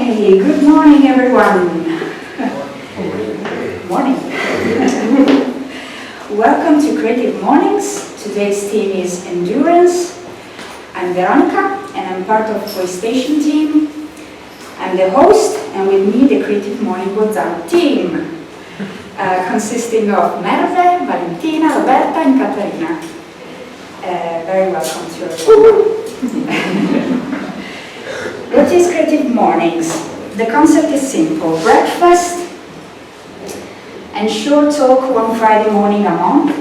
Okay, good morning everyone. Morning. Welcome to Creative Mornings. Today's theme is Endurance. I'm Veronica and I'm part of the Station team. I'm the host and with me the Creative Morning Bolzano team, consisting of Merve, Valentina, Roberta and Caterina. Very welcome to everyone. What is Creative Mornings? The concept is simple. Breakfast and short talk one Friday morning a month.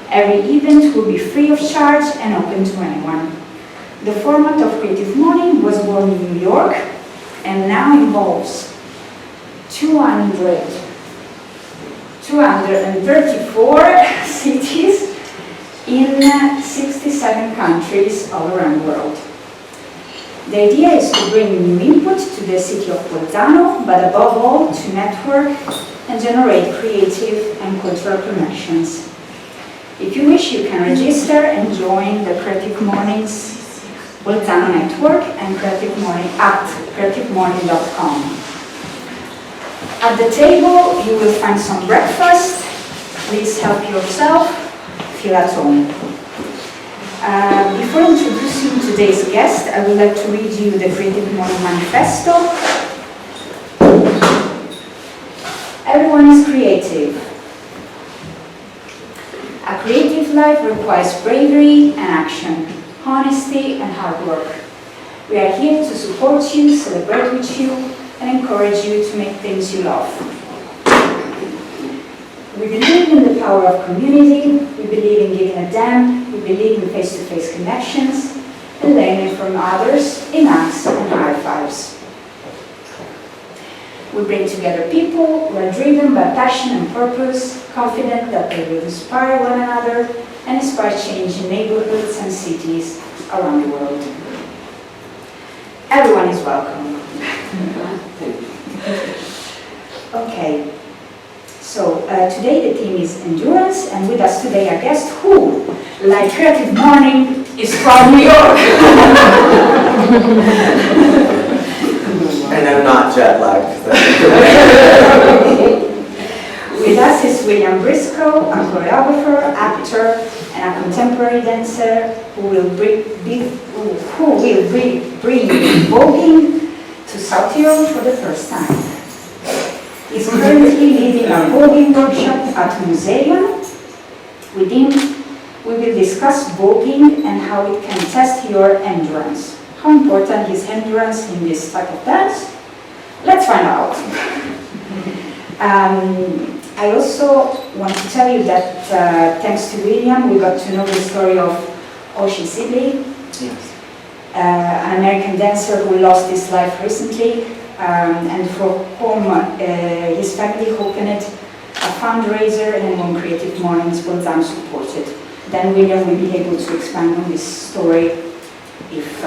Every event will be free of charge and open to anyone. The format of Creative Morning was born in New York and now involves 234 cities in 67 countries all around the world. The idea is to bring new input to the city of Bolzano, but above all to network and generate creative and cultural connections. If you wish, you can register and join the Creative Mornings Bolzano network and creativemorning.com. At the table, you will find some breakfast. Please help yourself. Feel at home. Before introducing today's guest, I would like to read you the Creative Morning Manifesto. Everyone is creative. A creative life requires bravery and action, honesty and hard work. We are here to support you, celebrate with you, and encourage you to make things you love. We believe in the power of community, we believe in giving a damn, we believe in face-to-face connections, and learning from others in hugs and high fives. We bring together people who are driven by passion and purpose, confident that they will inspire one another and inspire change in neighborhoods and cities around the world. Everyone is welcome. Okay. So today the theme is endurance, and with us today a guest who, like Creative Morning, is from New York. And I'm not jet lagged. With us is William Briscoe, a choreographer, actor, and a contemporary dancer who will bring Vogueing to South Europe for the first time. He's currently leading a voguing workshop at a museum. With him, we will discuss voguing and how it can test your endurance. How important is endurance in this type of dance? Let's find out. I also want to tell you that thanks to William, we got to know the story of Oshi Sibley, Yes. An American dancer who lost his life recently. And for whom his family opened a fundraiser and when Creative Mornings Bolzano supported. Then William will be able to expand on this story if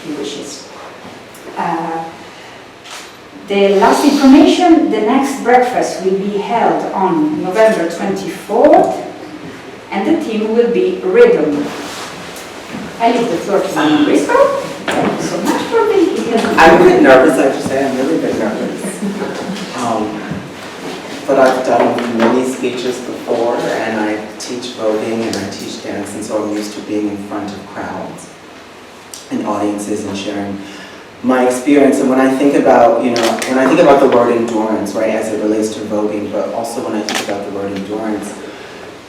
he wishes. The last information, the next breakfast will be held on November 24th and the theme will be Rhythm. I leave the floor to Simon Briscoe. Thank you so much for being here. I'm a bit nervous, I have to say. I'm really a bit nervous. But I've done many speeches before, and I teach voguing and I teach dance, and so I'm used to being in front of crowds and audiences and sharing my experience. And when I think about, when I think about the word endurance, right, as it relates to voguing, but also when I think about the word endurance,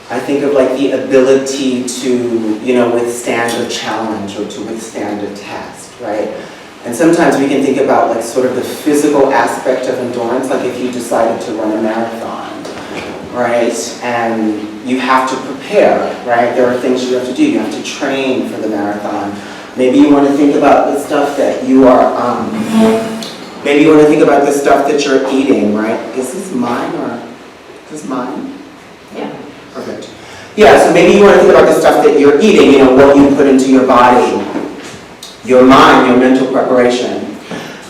I think of like the ability to, withstand a challenge or to withstand a test, right? And sometimes we can think about like sort of the physical aspect of endurance, like if you decided to run a marathon, right? And you have to prepare, right? There are things you have to do. You have to train for the marathon. Maybe you want to think about the stuff that you are, maybe you want to think about the stuff that you're eating, right? Is this mine or is this mine? Yeah. Perfect. Yeah, so maybe you want to think about the stuff that you're eating, what you put into your body, your mind, your mental preparation.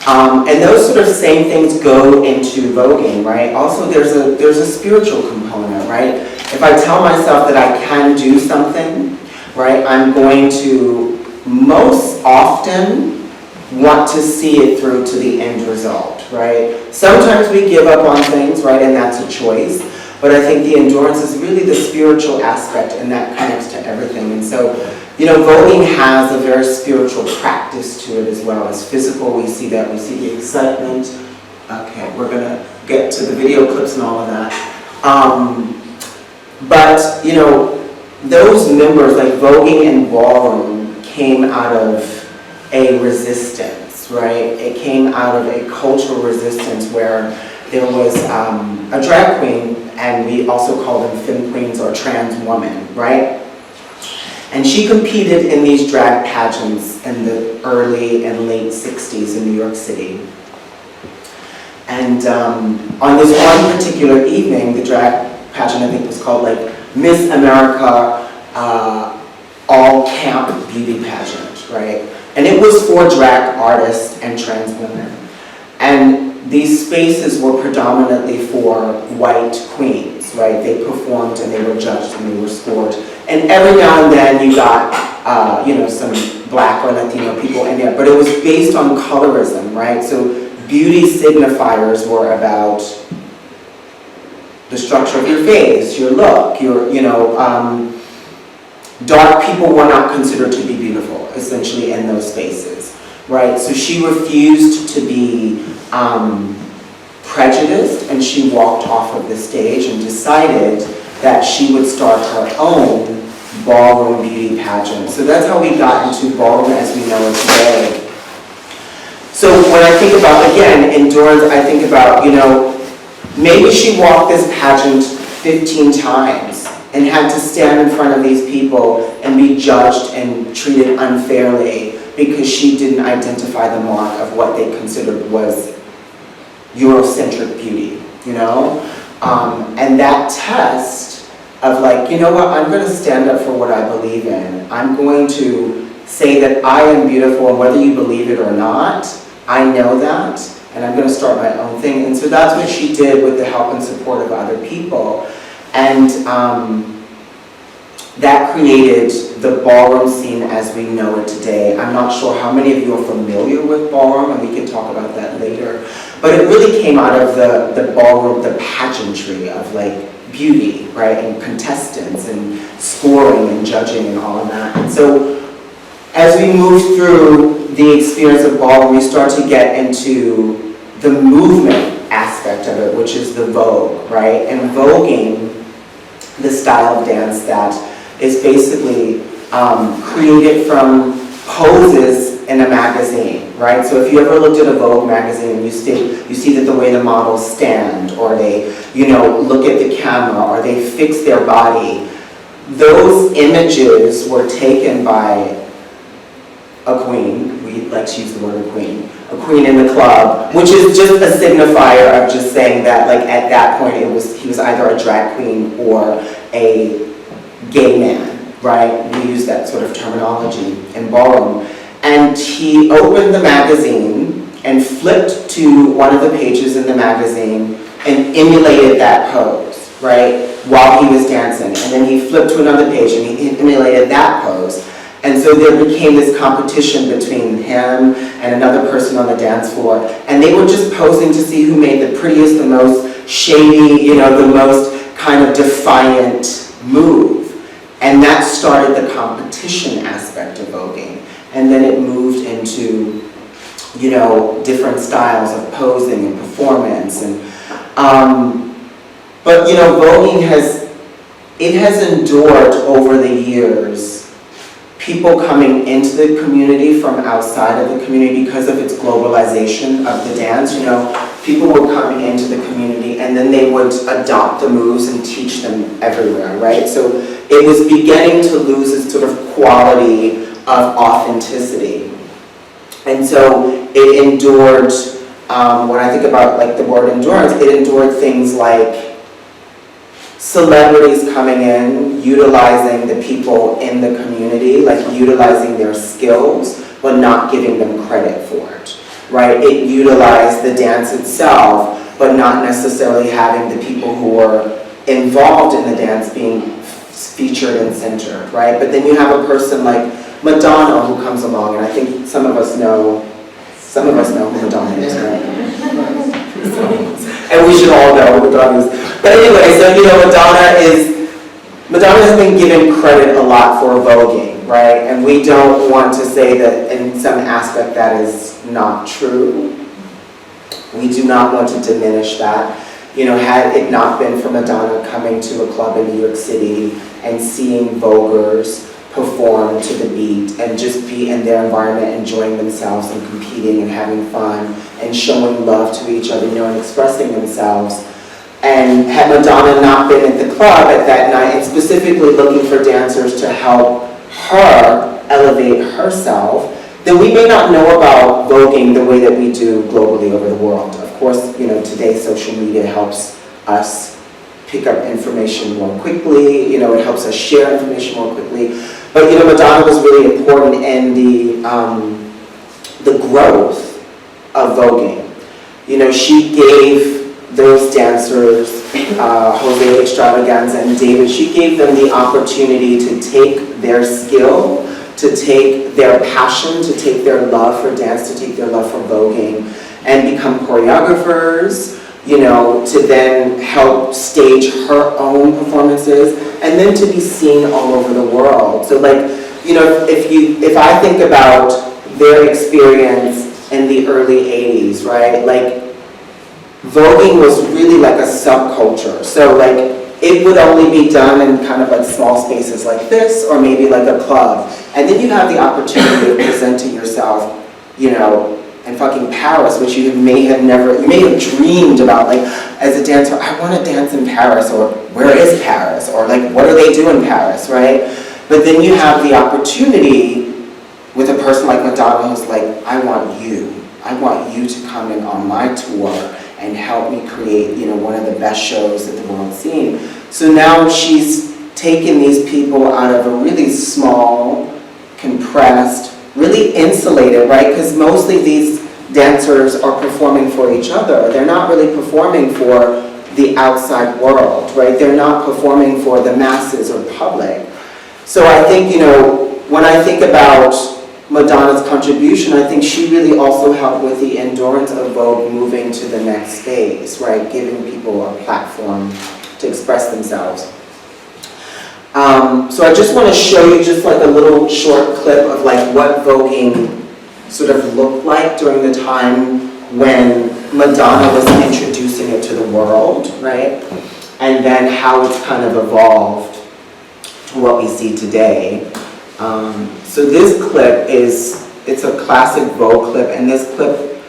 And those sort of same things go into voguing, right? Also, there's a spiritual component, right? If I tell myself that I can do something, right, I'm going to most often want to see it through to the end result, right? Sometimes we give up on things, right, and that's a choice. But I think the endurance is really the spiritual aspect, and that connects to everything. And so, voguing has a very spiritual practice to it as well as physical. We see that, we see the excitement. Okay, we're gonna get to the video clips and all of that. But, those members, like voguing and ballroom, came out of a resistance, right? It came out of a cultural resistance where there was a drag queen, and we also call them femme queens or trans women, right? And she competed in these drag pageants in the early and late 60s in New York City. And on this one particular evening, the drag pageant, I think, was called like Miss America All Camp Beauty Pageant, right? And it was for drag artists and trans women. And these spaces were predominantly for white queens, right? They performed and they were judged and they were scored. And every now and then you got, some black or Latino people in there, but it was based on colorism, right? So beauty signifiers were about the structure of your face, your look, dark people were not considered to be beautiful, essentially, in those spaces, right? So she refused to be prejudiced, and she walked off of the stage and decided that she would start her own ballroom beauty pageant. So that's how we got into ballroom as we know it today. So when I think about, again, endurance, I think about, maybe she walked this pageant 15 times and had to stand in front of these people and be judged and treated unfairly because she didn't identify the mark of what they considered was Eurocentric beauty, And that test of like, I'm going to stand up for what I believe in. I'm going to say that I am beautiful, and whether you believe it or not, I know that, and I'm going to start my own thing. And so that's what she did with the help and support of other people. And that created the ballroom scene as we know it today. I'm not sure how many of you are familiar with ballroom, and we can talk about that later. But it really came out of the ballroom, the pageantry of like beauty, right, and contestants and scoring and judging and all of that. And so as we move through the experience of ballroom, we start to get into the movement aspect of it, which is the vogue, right? And voguing, the style of dance that is basically created from poses in a magazine, right? So if you ever looked at a Vogue magazine, you see that the way the models stand, or they, look at the camera, or they fix their body, those images were taken by a queen. We like to use the word queen in the club, which is just a signifier of just saying that, like, at that point he was either a drag queen or a gay man, right? We use that sort of terminology in ballroom. And he opened the magazine and flipped to one of the pages in the magazine and emulated that pose, right, while he was dancing. And then he flipped to another page and he emulated that pose. And so there became this competition between him and another person on the dance floor. And they were just posing to see who made the prettiest, the most shady, the most kind of defiant move. And that started the competition aspect of voguing. And then it moved into, different styles of posing and performance. And, but voguing has endured over the years. People coming into the community from outside of the community because of its globalization of the dance. People were coming into the community and then they would adopt the moves and teach them everywhere, right? So it was beginning to lose its sort of quality of authenticity. And so it endured, when I think about like the word endurance, it endured things like celebrities coming in, utilizing the people in the community, like utilizing their skills, but not giving them credit for it, right? It utilized the dance itself, but not necessarily having the people who were involved in the dance being featured and centered, right? But then you have a person like Madonna who comes along, and I think some of us know Some of us know who Madonna is, right? And we should all know who Madonna is. But anyway, so Madonna has been given credit a lot for voguing, right? And we don't want to say that in some aspect that is not true. We do not want to diminish that. Had it not been for Madonna coming to a club in New York City and seeing voguers perform to the beat and just be in their environment, enjoying themselves and competing and having fun and showing love to each other, and expressing themselves. And had Madonna not been at the club at that night and specifically looking for dancers to help her elevate herself, then we may not know about voguing the way that we do globally over the world. Of course, today social media helps us pick up information more quickly, it helps us share information more quickly. But Madonna was really important in the growth of voguing. She gave those dancers, Jose Extravaganza and David, she gave them the opportunity to take their skill, to take their passion, to take their love for dance, to take their love for voguing, and become choreographers, to then help stage her own performances, and then to be seen all over the world. So if I think about their experience in the early 80s, right, voguing was really like a subculture. So it would only be done in kind of small spaces like this, or maybe like a club. And then you have the opportunity of presenting yourself, in fucking Paris, which you may have dreamed about, as a dancer, I want to dance in Paris, or where is Paris, or what do they do in Paris, right? But then you have the opportunity with a person like Madonna who's I want you to come in on my tour and help me create, one of the best shows that the world's seen. So now she's taken these people out of a really small, compressed, really insulated, right? Because mostly these dancers are performing for each other. They're not really performing for the outside world, right? They're not performing for the masses or public. So I think, when I think about Madonna's contribution, I think she really also helped with the endurance of Vogue moving to the next phase, right? Giving people a platform to express themselves. So I just want to show you just a little short clip of what voguing sort of looked like during the time when Madonna was introducing it to the world, right? And then how it's kind of evolved to what we see today. So this clip it's a classic Vogue clip, and this clip,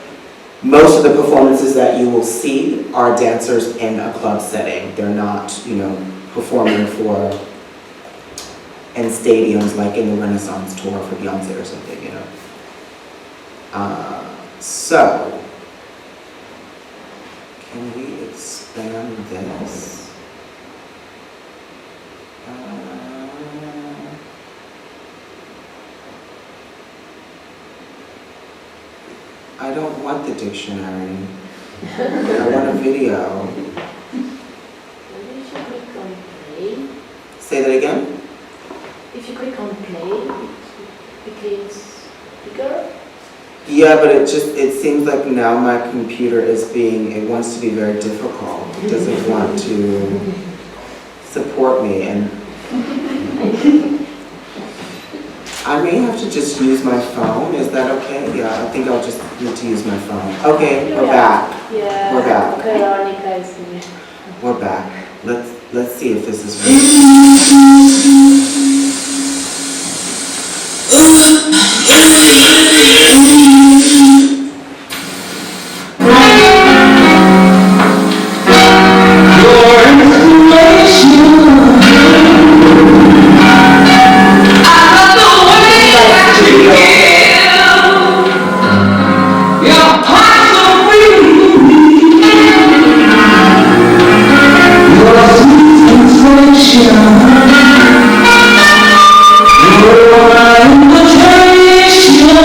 most of the performances that you will see are dancers in a club setting. They're not, performing in stadiums like in the Renaissance tour for Beyonce or something, So, can we expand this? I don't want the dictionary. I want a video. Maybe if you click on play. Say that again? If you click on play, it becomes bigger. Yeah, but it seems like now my computer it wants to be very difficult. It doesn't want to support me, and I may have to just use my phone. Is that okay? Yeah, I think I'll just need to use my phone. Okay, we're back. Yeah. We're back. Veronica is here. We're back. Let's see if this is You're my invitation.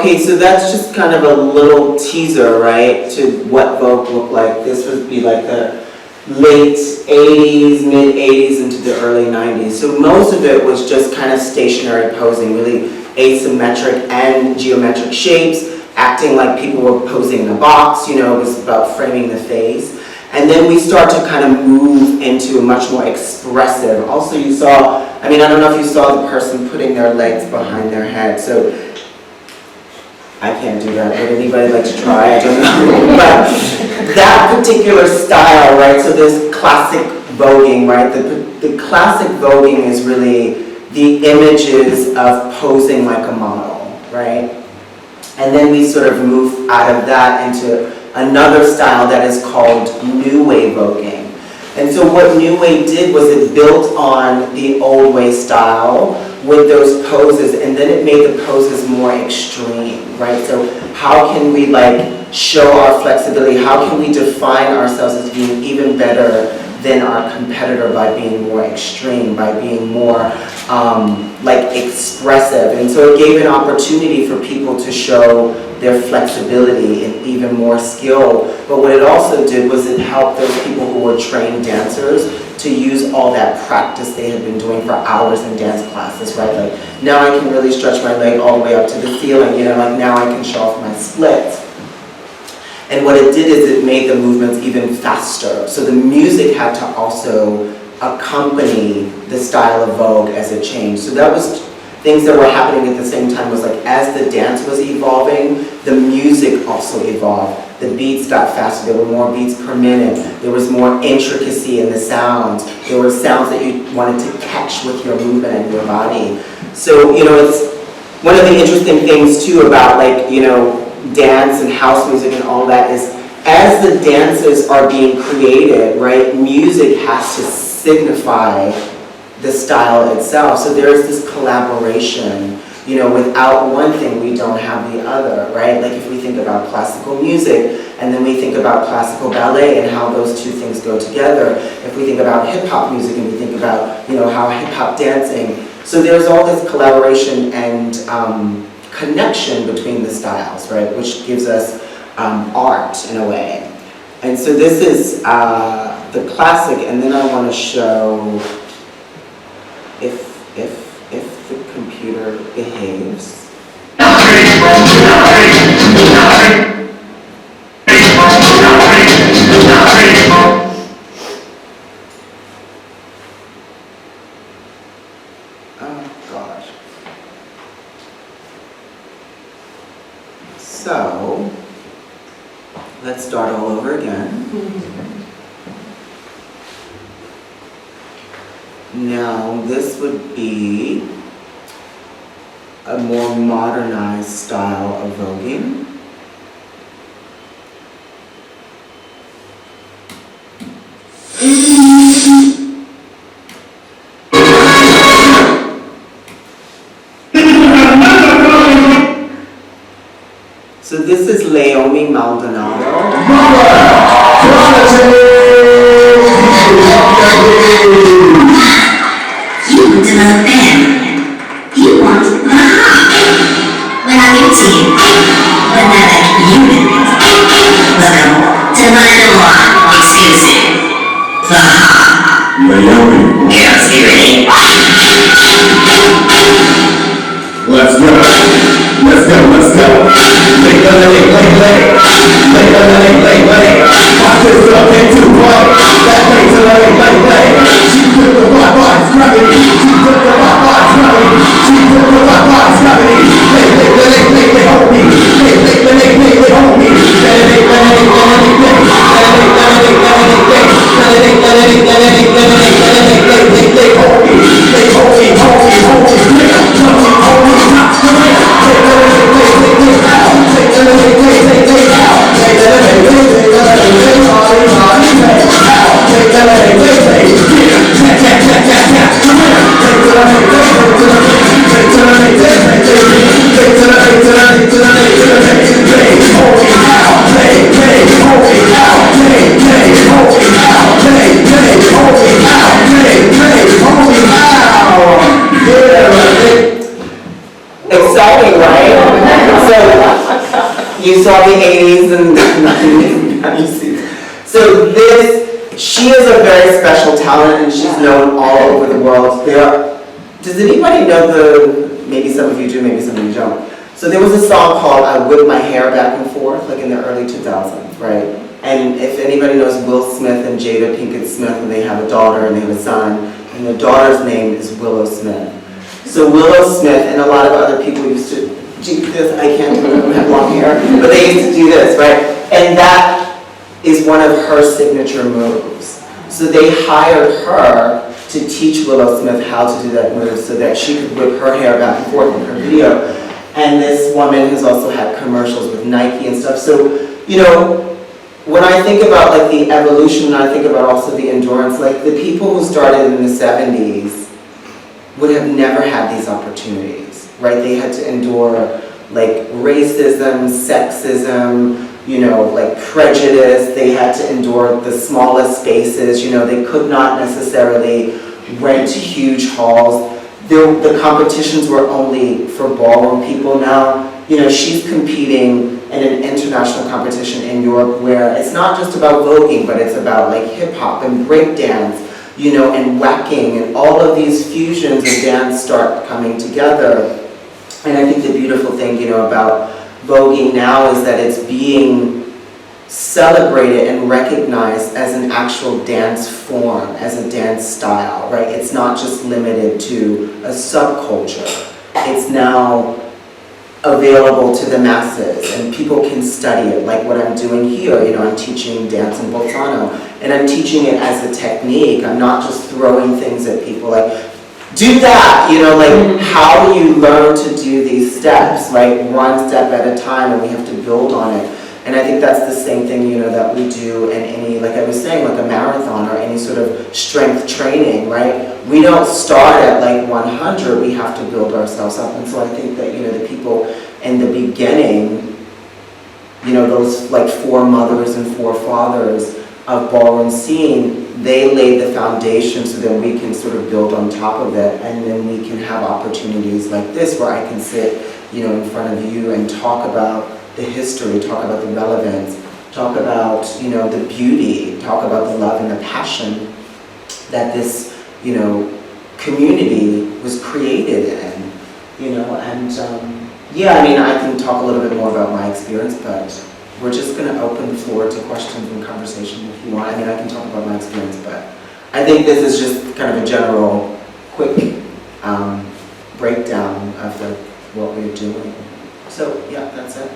Okay, so that's just kind of a little teaser, right, to what Vogue looked like. This would be like the late 80s, mid 80s into the early 90s. So most of it was just kind of stationary posing, really asymmetric and geometric shapes, acting like people were posing in a box, you know, it was about framing the face. And then we start to kind of move into a much more expressive. Also you saw, I mean, I don't know if you saw the person putting their legs behind their head, so I can't do that. Would anybody like to try? I don't know. But that particular style, right, so there's classic voguing, right? The classic voguing is really the images of posing like a model, right? And then we sort of move out of that into another style that is called New Wave voguing. And so what New Wave did was it built on the Old Way style with those poses, and then it made the poses more extreme, right? So how can we like show our flexibility? How can we define ourselves as being even better than our competitor by being more extreme, by being more like expressive? And so it gave an opportunity for people to show their flexibility and even more skill. But what it also did was it helped those people who were trained dancers to use all that practice they had been doing for hours in dance classes, right? Like, now I can really stretch my leg all the way up to the ceiling, you know, like now I can show off my splits. And what it did is it made the movements even faster. So the music had to also accompany the style of Vogue as it changed. So that was things that were happening at the same time. Was like as the dance was evolving, the music also evolved. The beats got faster, there were more beats per minute, there was more intricacy in the sounds, there were sounds that you wanted to catch with your movement and your body. So, you know, it's one of the interesting things too about like, you know, dance and house music and all that is as the dances are being created, right, music has to signify the style itself. So there's this collaboration. You know, without one thing, we don't have the other, right? Like if we think about classical music, and then we think about classical ballet and how those two things go together. If we think about hip-hop music and we think about, you know, how hip-hop dancing. So there's all this collaboration and connection between the styles, right? Which gives us art in a way. And so this is the classic, and then I want to show if the computer behaves. Oh gosh. So let's start all over again. Now, this would be a more modernized style of voguing. So this is Leomi Maldonado. You want another fan. You want the hot. We're not your team, but not like you. Welcome to my Noir exclusive. The hot. Naomi. Girls, get ready. Let's go. Let's go. Let's go. Lay. Watch this up into play. That way to lay. She took the body's gravity. She took the body's gravity. She took the body's gravity. They hold me. They hold me. Exciting, right? So you saw the 80s and 90s, now you see. So she is a very special talent, and she's known all over the world. Does anybody know maybe some of you do, maybe some of you don't. So there was a song called I Whip My Hair Back and Forth, like in the early 2000s, right? And if anybody knows Will Smith and Jada Pinkett Smith, and they have a daughter and they have a son, and the daughter's name is Willow Smith. So Willow Smith and a lot of other people used to do this. I can't remember, have long hair, but they used to do this, right? And that is one of her signature moves. So they hired her to teach Willow Smith how to do that move so that she could whip her hair back and forth in her video. And this woman has also had commercials with Nike and stuff. So, you know, when I think about like the evolution, and I think about also the endurance, like the people who started in the 70s would have never had these opportunities, right? They had to endure like racism, sexism, you know, like prejudice. They had to endure the smallest spaces. You know, they could not necessarily rent huge halls. The competitions were only for ballroom people now. You know, she's competing in an international competition in Europe where it's not just about voguing, but it's about like hip hop and breakdance, you know, and whacking, and all of these fusions of dance start coming together. And I think the beautiful thing, you know, about voguing now is that it's being celebrated and recognized as an actual dance form, as a dance style, right? It's not just limited to a subculture. It's now available to the masses, and people can study it, like what I'm doing here. You know, I'm teaching dance in Bolzano, and I'm teaching it as a technique. I'm not just throwing things at people like, do that, you know, like how do you learn to do these steps, right? One step at a time, and we have to build on it. And I think that's the same thing, you know, that we do in any, like I was saying, like a marathon or any sort of strength training, right? We don't start at like 100, we have to build ourselves up. And so I think that, you know, the people in the beginning, you know, those like foremothers and forefathers of ballroom scene, they laid the foundation so that we can sort of build on top of it, and then we can have opportunities like this where I can sit, you know, in front of you and talk about the history, talk about the relevance, talk about, you know, the beauty, talk about the love and the passion that this, you know, community was created in, you know, and yeah, I mean, I can talk a little bit more about my experience, but we're just going to open the floor to questions and conversation if you want. I mean, I can talk about my experience, but I think this is just kind of a general, quick breakdown of what we're doing. So, yeah, that's it.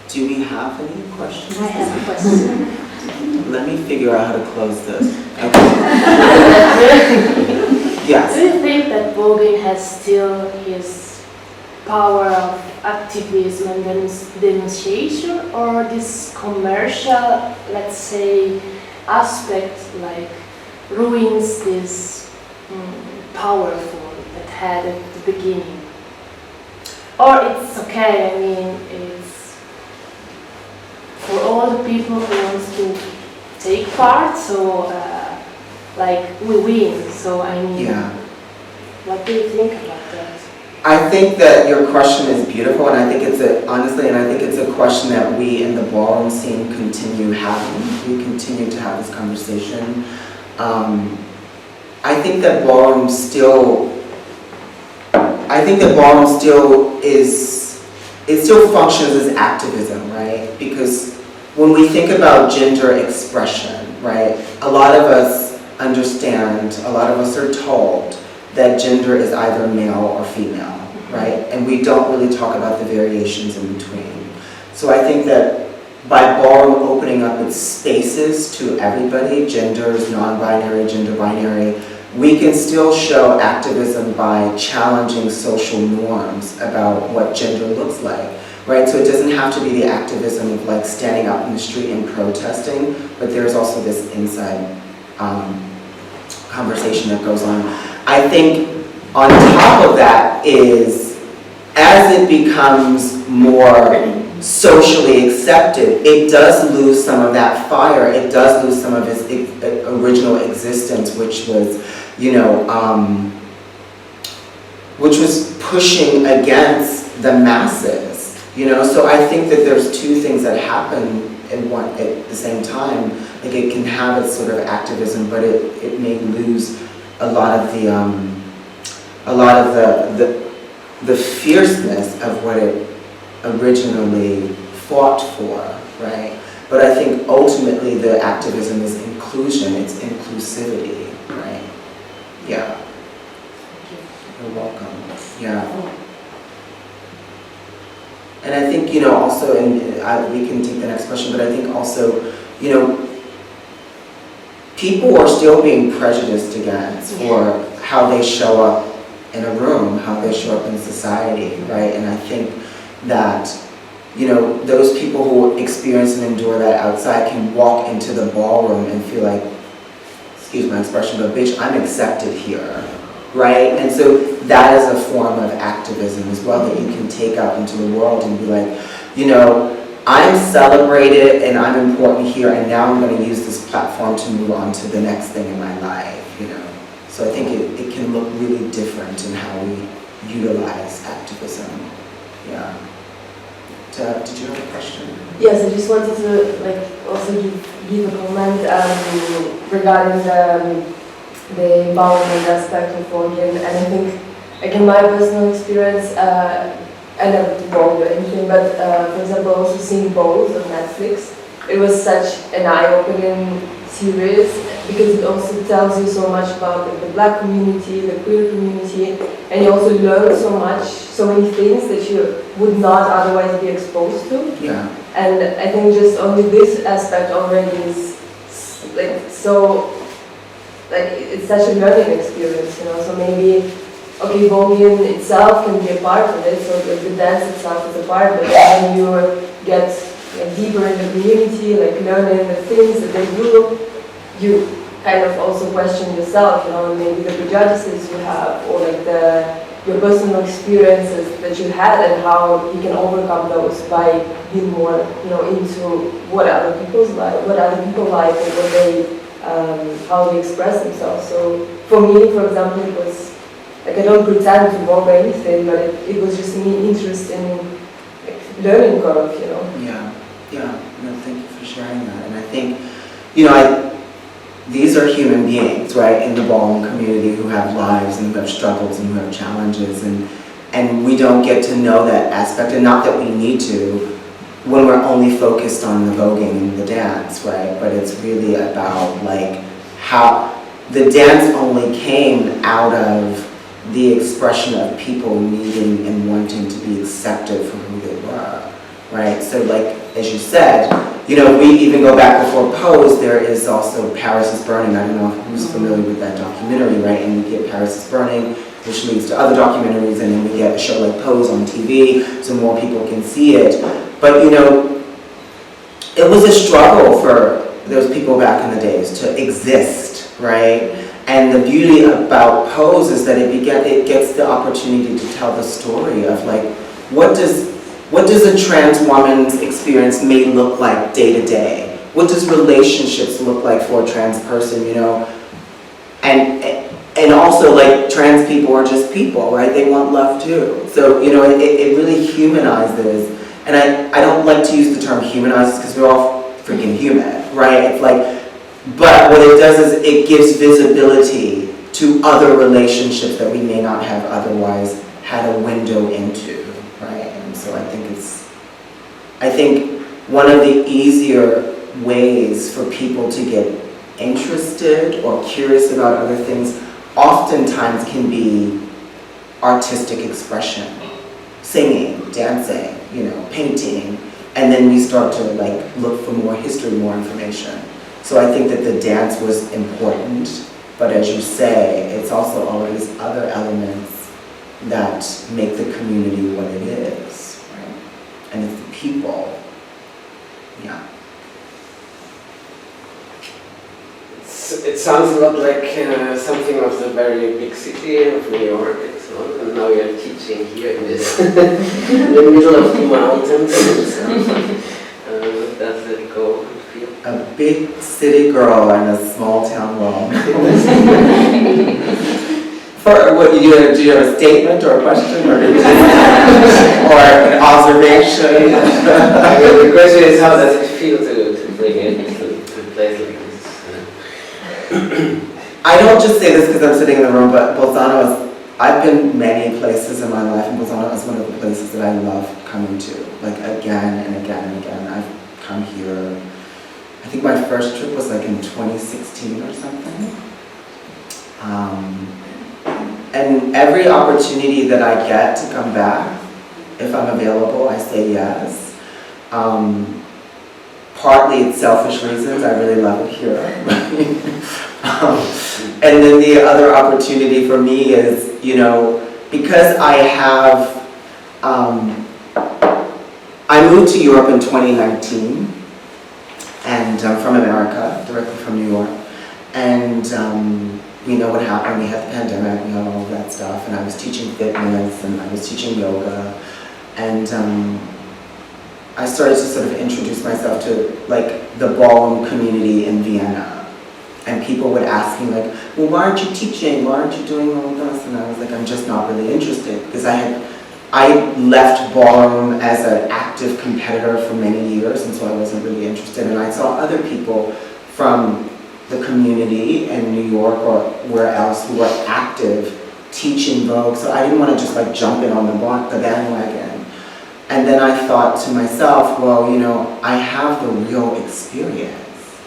Do we have any questions? I have a question. Let me figure out how to close this. Okay. Yes. Do you think that voguing has still his power of activism and demonstration, or this commercial, let's say, aspect like ruins this powerful that had at the beginning? Or it's okay, I mean, it's for all the people who want to take part, so like we win, so I mean, Yeah. What do you think about that? I think that your question is beautiful, and I think it's a question that we in the ballroom scene continue having. We continue to have this conversation. I think that ballroom still functions as activism, right? Because when we think about gender expression, right, a lot of us understand, a lot of us are told that gender is either male or female, right? And we don't really talk about the variations in between. So I think that by ballroom opening up its spaces to everybody, genders, non-binary, gender binary, we can still show activism by challenging social norms about what gender looks like, right? So it doesn't have to be the activism of like standing out in the street and protesting, but there's also this inside conversation that goes on. I think on top of that is, as it becomes more socially accepted, it does lose some of that fire. It does lose some of its original existence, which was, which was pushing against the masses. So I think that there's two things that happen at the same time. Like, it can have its sort of activism, but it may lose a lot of the fierceness of what it originally fought for, right? But I think ultimately the activism is inclusion, it's inclusivity, right? Yeah. You're welcome. Yeah. And I think, also, and we can take the next question, but I think also, people are still being prejudiced against for how they show up in a room, how they show up in society, right? And I think that, those people who experience and endure that outside can walk into the ballroom and feel like, excuse my expression, but bitch, I'm accepted here, right? And so that is a form of activism as well that you can take out into the world and be like, I'm celebrated and I'm important here, and now I'm going to use this platform to move on to the next thing in my life, So I think it can look really different in how we utilize activism. Yeah. Did you have a question? Yes, I just wanted to also give a comment regarding the empowerment aspect of Vogueing, and I think, in my personal experience, I never did Vogue or anything, but for example, also seeing Vogue on Netflix, it was such an eye-opening series because it also tells you so much about the Black community, the queer community, and you also learn so much, so many things that you would not otherwise be exposed to. Yeah. And I think just only this aspect already is it's such a learning experience, So maybe, okay, Vogueing itself can be a part of it, so the dance itself is a part, but when you get deeper in the community, learning the things that they do, you kind of also question yourself, maybe the prejudices you have, or your personal experiences that you had, and how you can overcome those by being more, into what other people like, and what they, how they express themselves. So for me, for example, it was I don't pretend to Vogue or anything, but it was just me interesting learning curve, Yeah. No, thank you for sharing that. And I think, these are human beings, right, in the ballroom community who have lives and who have struggles and who have challenges, and we don't get to know that aspect, and not that we need to, when we're only focused on the voguing and the dance, right? But it's really about how the dance only came out of the expression of people needing and wanting to be accepted for who they were, right? So as you said, we even go back before Pose, there is also Paris is Burning. I don't know who's familiar with that documentary, right? And we get Paris is Burning, which leads to other documentaries, and then we get a show like Pose on TV, so more people can see it. But it was a struggle for those people back in the days to exist, right? And the beauty about Pose is that it gets the opportunity to tell the story of what does a trans woman's experience may look like day to day? What does relationships look like for a trans person, And also trans people are just people, right? They want love too. So, it really humanizes, and I don't like to use the term humanizes because we're all freaking human, right? It's but what it does is it gives visibility to other relationships that we may not have otherwise had a window into, right? And so I think one of the easier ways for people to get interested or curious about other things oftentimes can be artistic expression, singing, dancing, painting, and then we start to look for more history, more information. So I think that the dance was important, but as you say, it's also all of these other elements that make the community what it is, right? And it's the people. Yeah. It sounds a lot like something of the very big city of New York and so on. And now you're teaching here in this, in the middle of the mountains. Does it go and feel? A big city girl in a small town world. For what, do you have a statement or a question or, or an observation? I mean, the question is, how does it feel to bring it to a place like this? I don't just say this because I'm sitting in the room, but Bolzano is, I've been many places in my life, and Bolzano is one of the places that I love coming to, like again and again and again. I've come here, I think my first trip was like in 2016 or something. And every opportunity that I get to come back, if I'm available, I say yes. Partly it's selfish reasons, I really love it here. And then the other opportunity for me is, you know, because I have, I moved to Europe in 2019, and from America, directly from New York, and we know what happened. We had the pandemic, we had all of that stuff, and I was teaching fitness, and I was teaching yoga, and I started to sort of introduce myself to like the ballroom community in Vienna, and people would ask me like, well, why aren't you teaching? Why aren't you doing all of this? And I was like, I'm just not really interested, because I left ballroom as an active competitor for many years, and so I wasn't really interested, and I saw other people from the community in New York or where else who were active teaching Vogue, so I didn't want to just like jump in on the bandwagon. And then I thought to myself, well, you know, I have the real experience.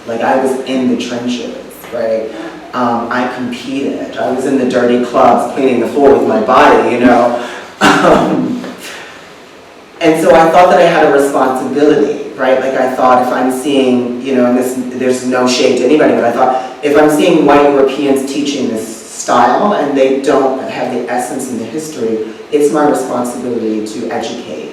Like I was in the trenches, right? I competed. I was in the dirty clubs cleaning the floor with my body, you know. And so I thought that I had a responsibility, right? Like I thought if I'm seeing, you know, and there's no shade to anybody, but I thought if I'm seeing white Europeans teaching this style and they don't have the essence and the history, it's my responsibility to educate.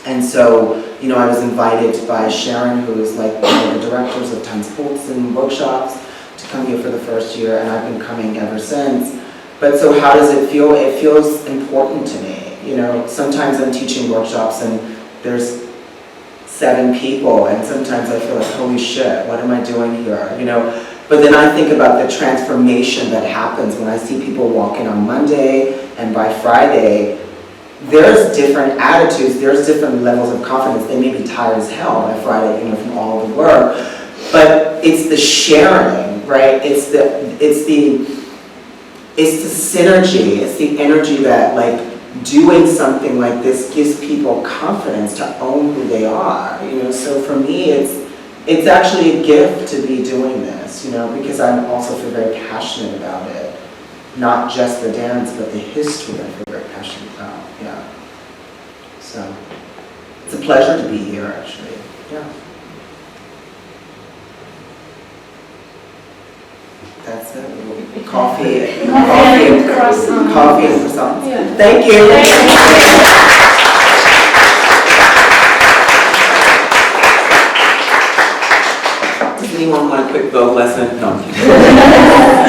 And so, you know, I was invited by Sharon, who is like one of the directors of Tanzpulsen workshops, to come here for the first year, and I've been coming ever since. But so how does it feel? It feels important to me. You know, sometimes I'm teaching workshops and there's 7 people, and sometimes I feel like, holy shit, what am I doing here? You know, but then I think about the transformation that happens when I see people walk in on Monday, and by Friday, there's different attitudes, there's different levels of confidence. They may be tired as hell by Friday, you know, from all the work, but it's the sharing, right? It's the synergy, it's the energy that like doing something like this gives people confidence to own who they are, you know. So for me, it's actually a gift to be doing this, you know, because I also feel very passionate about it. Not just the dance, but the history I feel very passionate about, yeah. So, it's a pleasure to be here, actually, yeah. That's it, coffee and croissants. Yeah. Thank you. Does anyone want a quick Vogue lesson? No.